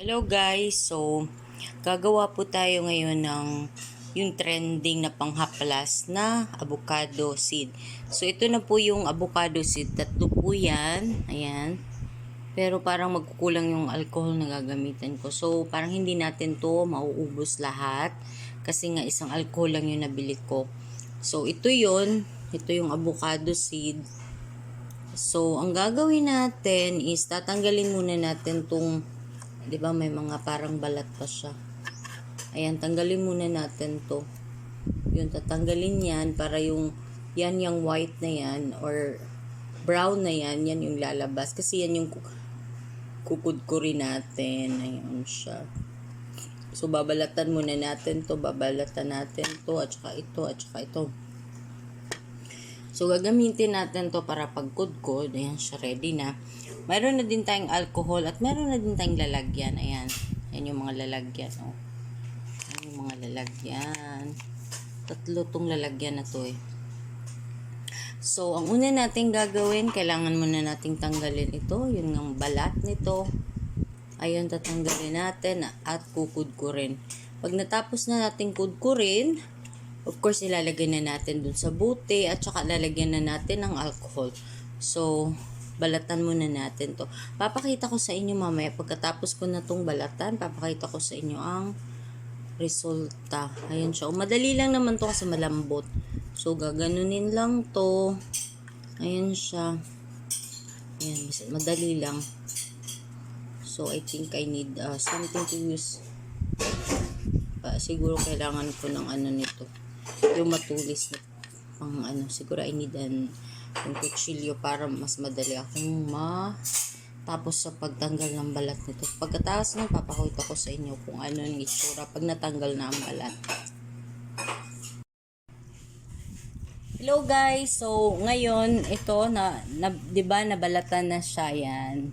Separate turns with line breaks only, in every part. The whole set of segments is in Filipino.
Hello guys, so gagawa po tayo ngayon ng yung trending na panghaplas na avocado seed. So ito na po yung avocado seed, tatlo po yan, ayan. Pero parang magkukulang yung alcohol na gagamitan ko. So parang hindi natin to mauubos lahat kasi nga isang alcohol lang yung nabili ko. So ito yung avocado seed. So ang gagawin natin is tatanggalin muna natin tong, 'di ba, may mga parang balat pa siya. Ayan, tanggalin muna natin 'to. Yung tatanggalin 'yan para yung white na 'yan or brown na 'yan, yan yung lalabas kasi yan yung kukudkurin natin. Ayun siya. So babalatan muna natin 'to, babalatan natin 'to at saka ito at saka ito. So gagamitin natin 'to para pagkudkod. Ayan siya, ready na. Mayroon na din tayong alcohol at mayroon na din tayong lalagyan. Ayan. Ayan yung mga lalagyan. Oh. Ayan yung mga lalagyan. Tatlo tong lalagyan na to eh. So, ang una natin gagawin, kailangan muna nating tanggalin ito. Yung ng balat nito. Ayun, tatanggalin natin at kukudkurin. Pag natapos na natin kudkurin, of course, ilalagay na natin dun sa buti at saka lalagyan na natin ng alcohol. So, balatan muna natin to. Papakita ko sa inyo mamaya pagkatapos ko na tong balatan, papakita ko sa inyo ang resulta. Ayun siya. Madali lang naman to kasi malambot. So gaganunin lang to. Ayun siya. Ayan, madali lang. So I think I need something to use. Siguro kailangan ko ng ano nito. Yung matulis na pang ano. Siguro I need yung kutsilyo para mas madali akong tapos sa pagtanggal ng balat nito. Pagkatapos nun, papakita ko sa inyo kung ano yung itsura pag natanggal na ang balat. Hello guys! So, ngayon, ito, 'di ba nabalatan na siya yan.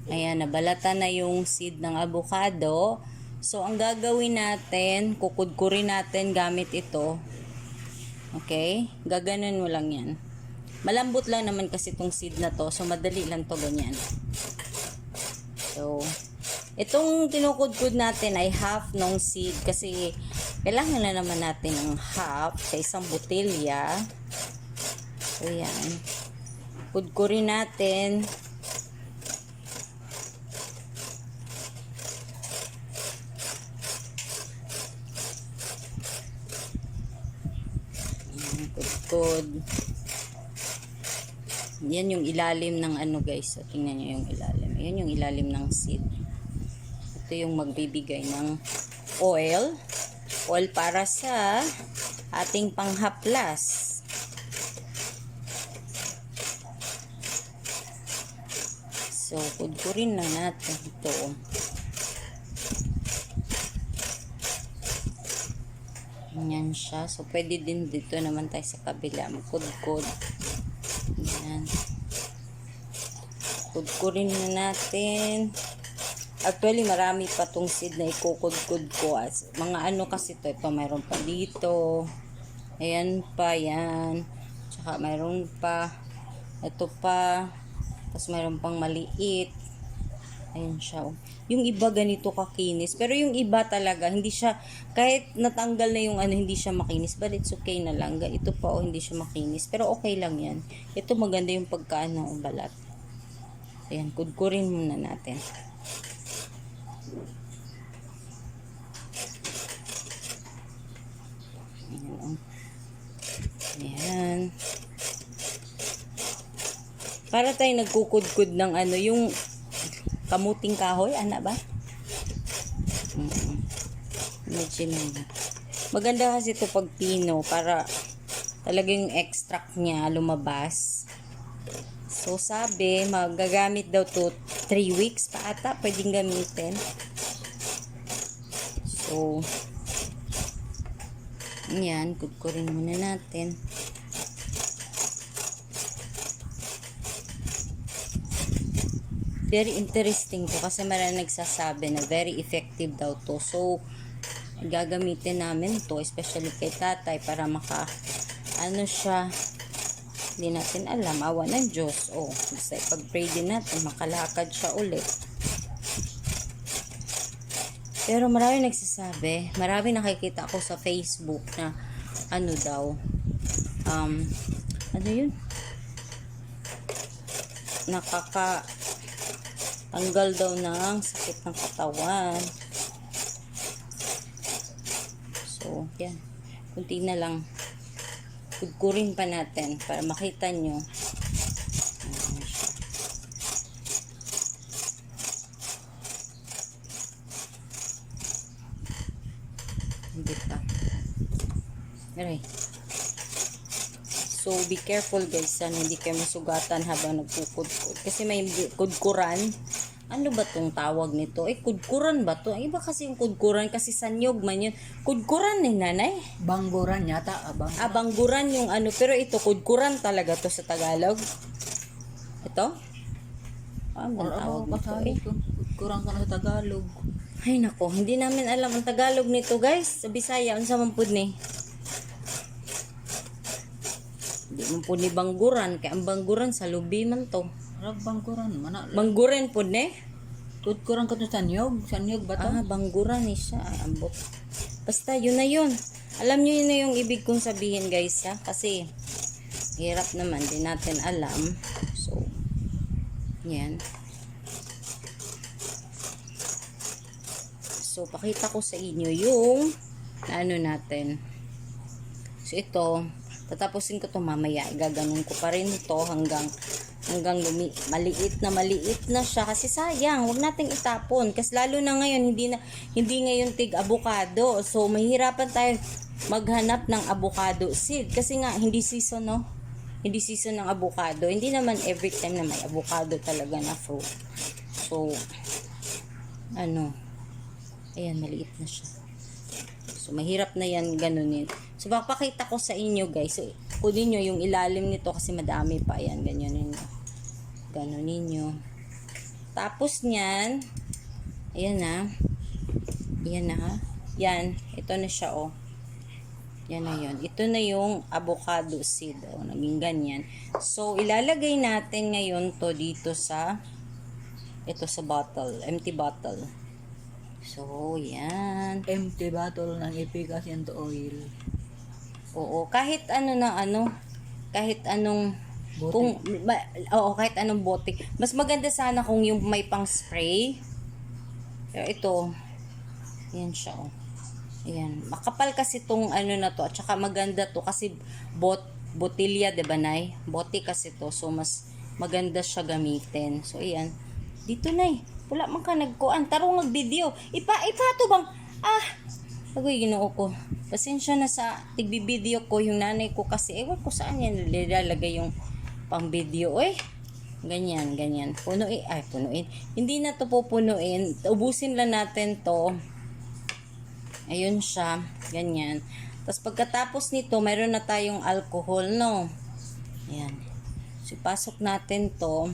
Ayan, nabalatan na yung seed ng avocado. So, ang gagawin natin, kukudkurin natin gamit ito. Okay? Gaganon mo lang yan. Malambot lang naman kasi itong seed na to. So, madali lang to ganyan. So, itong kinukudkud natin ay half ng seed. Kasi, kailangan na naman natin ng half sa isang botelya. So, yan. Kudkurin natin. Kudkud. Yan yung ilalim ng ano guys. So, tingnan nyo yung ilalim. Yan yung ilalim ng seed. Ito yung magbibigay ng oil. Oil para sa ating panghaplas. So, kudkurin lang natin ito. Yan siya. So, pwede din dito naman tayo sa kabila. Magkudkod. Yan. Kudkurin na natin. Actually, marami pa tong seed na ikukudkud ko. Mga ano kasi to. Ito, mayroon pa dito. Ayan pa, yan. Tsaka mayroon pa. Ito pa. Tapos mayroon pang maliit. Ayan siya. Yung iba ganito kakinis. Pero yung iba talaga, hindi siya, kahit natanggal na yung ano, hindi siya makinis. But it's okay na lang. Ito pa, hindi siya makinis. Pero okay lang yan. Ito maganda yung pagkaano ng balat. Ayan, kudkurin muna natin. Ayan. Para tayo nagkukudkud ng ano, yung kamuting kahoy, ana ba? Maganda kasi ito pag pino para talagang extract niya lumabas. So sabi, magagamit daw to 3 weeks pa ata, pwedeng gamitin. So, yan, kudkurin muna natin. Very interesting to kasi marami nagsasabi na very effective daw to. So, gagamitin namin to especially kay tatay para ano siya, hindi natin alam, awa ng Diyos. Basta pag-pray din natin, makalakad siya ulit. Pero marami nagsasabi, marami nakikita ako sa Facebook na ano daw, ano yun? Tanggal daw ng sakit ng katawan. So, yan. Kunti na lang. Kudkurin pa natin para makita nyo. Hindi pa. Aray. So, be careful guys. Sana hindi kayo masugatan habang nagkukudkod. Kasi may kudkuran. Ano ba tong tawag nito? Kudkuran ba to? Iba kasi yung kudkuran kasi sanyog man yun. Kudkuran ni nanay.
Bangguran yata.
Bangguran yung ano. Pero ito, kudkuran talaga to sa Tagalog. Ito? Ang tawag nito
Kurang ka na sa Tagalog.
Ay nako, hindi namin alam ang Tagalog nito guys. Sa Bisaya, unsa man pud ni? Hindi man pud ni bangguran. Kaya ang bangguran sa lubi man to.
Bangguran.
Bangguran pud ni?
Kurang ka to sanyog. Sanyog ba to?
Bangguran ni siya. Ay, ambot. Basta, yun na yun. Alam nyo yun na yung ibig kong sabihin guys ha. Kasi, hirap naman. Di natin alam. So, yan. So, pakita ko sa inyo yung ano natin. So, ito, tatapusin ko to mamaya. Igaganon ko pa rin ito hanggang maliit na siya. Kasi sayang, huwag nating itapon. Kasi lalo na ngayon, hindi ngayon tig avocado. So, mahirapan tayo maghanap ng avocado seed. Kasi nga, hindi season, no? Hindi season ng avocado. Hindi naman every time na may avocado talaga na fruit. So, ano, ayan, maliit na siya. So, mahirap na yan ganunin. So, papakita ko sa inyo, guys. So, kunin nyo yung ilalim nito kasi madami pa. Ayan, ganyan nyo. Ganunin nyo. Tapos nyan, ayan na. Ayan na, ha. Yan, ito na siya, oh. Yan na yun. Ito na yung avocado seed, oh. Naging ganyan. So, ilalagay natin ngayon to dito sa bottle. Empty bottle. So, yan.
Empty bottle ng efficient oil.
Oo, kahit kahit anong
Bote.
kahit anong bote. Mas maganda sana kung yung may pang spray. Pero ito, yan siya, oh. Ayan, makapal kasi tong ano na to at saka maganda to kasi botilya, 'di ba, nay? Bote kasi to, so mas maganda siya gamitin. So, ayan. Dito, nay. Wala man ka nagkuan, tarong mag-video. Ipato bang, agoy, ginoo ko. Pasensya na sa tigbi-video ko, yung nanay ko kasi, ewan ko saan yan nilalagay yung pang-video, ganyan. Punuin. Hindi na to pupunuin. Ubusin lang natin to. Ayun siya, ganyan. Tapos pagkatapos nito, mayroon na tayong alcohol, no? Ayan. So, pasok natin to.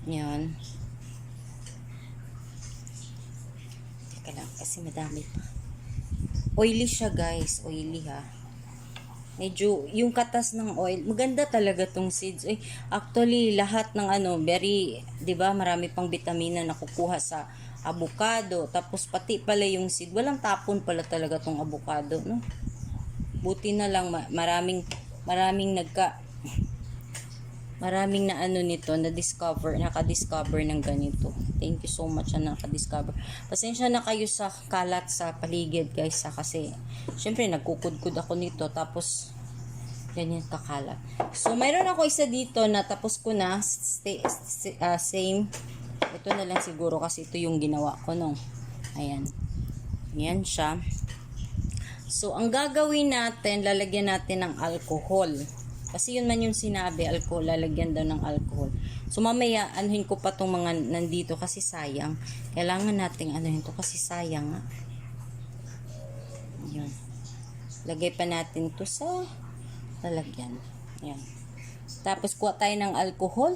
Ayan. Teka lang, kasi madami pa. Oily siya, guys. Oily, ha. Medyo, yung katas ng oil, maganda talaga tong seeds. Actually, lahat ng very, 'di ba, marami pang vitamina na nakukuha sa avocado. Tapos pati pala yung seed, walang tapon pala talaga tong avocado, no? Buti na lang maraming na nito, naka-discover ng ganito. Thank you so much na naka-discover. Pasensya na kayo sa kalat sa paligid, guys, kasi syempre nagkukudkud ako nito, tapos ganyan kakalat. So, mayroon ako isa dito na tapos ko na, same. Ito na lang siguro kasi ito yung ginawa ko, no? Ayan. Ayan siya. So, ang gagawin natin, lalagyan natin ng alcohol. Kasi yun man yung sinabi, alcohol, lalagyan daw ng alcohol. So, mamaya, anuhin ko pa tong mga nandito kasi sayang. Kailangan nating anuhin to kasi sayang, nga. Ayan. Lagay pa natin to sa lalagyan. Ayan. Tapos, kuha tayo ng alcohol.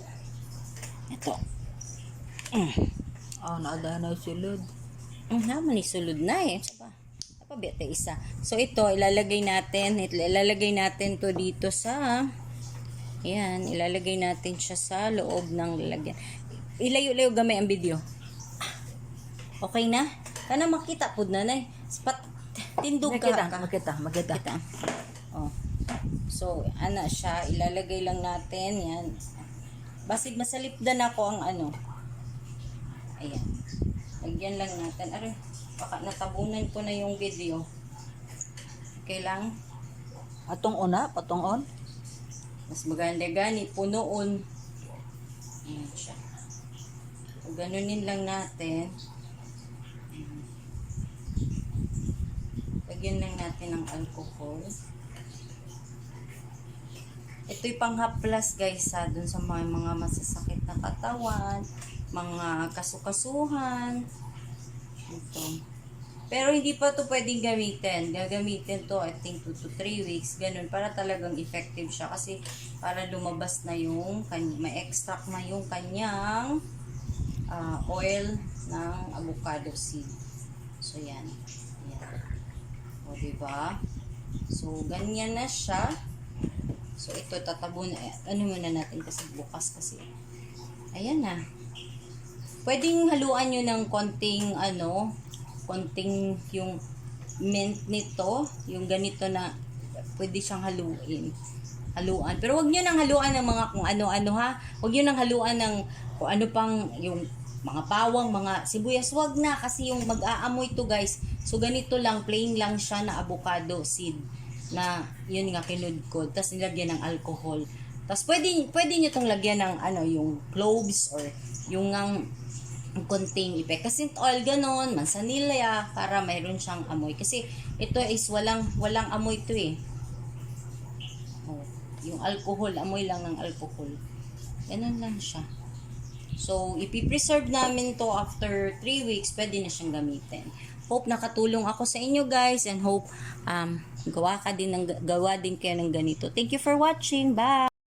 Ito.
Naagay na sulod.
Naman isulod na, Saba. Pabete isa. So, ito, ilalagay natin to dito sa, ayan, ilalagay natin siya sa loob ng lalagyan. Ilayo-layo gamay ang video. Okay na? Kana makita pud nanay. Spat tindog
Makita,
ka.
makita.
Kita. Oh. So, ana siya, ilalagay lang natin yan. Basig masalipdan ako ang ano. Ayan. Lagyan lang natin. Aray, baka natabunan ko na yung video. Okay lang.
Patong on.
Mas maganda gani, punoon. Ayan siya. So, ganunin lang natin. Lagyan lang natin ng alcohol. Ito'y panghaplas guys ha, dun sa mga masasakit na katawan, mga kasukasuhan. Ito. Pero hindi pa to pwedeng gamitin. Gagamitin to I think 2 to 3 weeks. Ganun. Para talagang effective siya. Kasi para lumabas na yung, may extract na yung kanyang oil ng avocado seed. So yan. Yan. O diba? So ganyan na siya. So ito tatabon. Ano muna natin kasi bukas kasi. Ayan na. Pwedeng haluan nyo ng konting konting yung mint nito, yung ganito na pwede siyang haluan. Pero wag niyo nang haluan ng mga kung ano-ano ha. Wag niyo nang haluan ng kung ano pang yung mga bawang, mga sibuyas, wag na kasi yung mag-aamoy to guys. So ganito lang, plain lang siya na avocado seed na yun nga kinudkod. Tapos nilagyan ng alcohol. Tapos pwede niyo tong lagyan ng yung cloves or yung konting epecacent oil ganon, mansanilla para mayroon siyang amoy kasi ito is walang amoy to eh. Oh, yung alcohol, amoy lang ng alcohol. Ganun lang siya. So, ipipreserve namin to after 3 weeks, pwede na siyang gamitin. Hope nakatulong ako sa inyo guys and hope gawa din kayo ng ganito. Thank you for watching. Bye!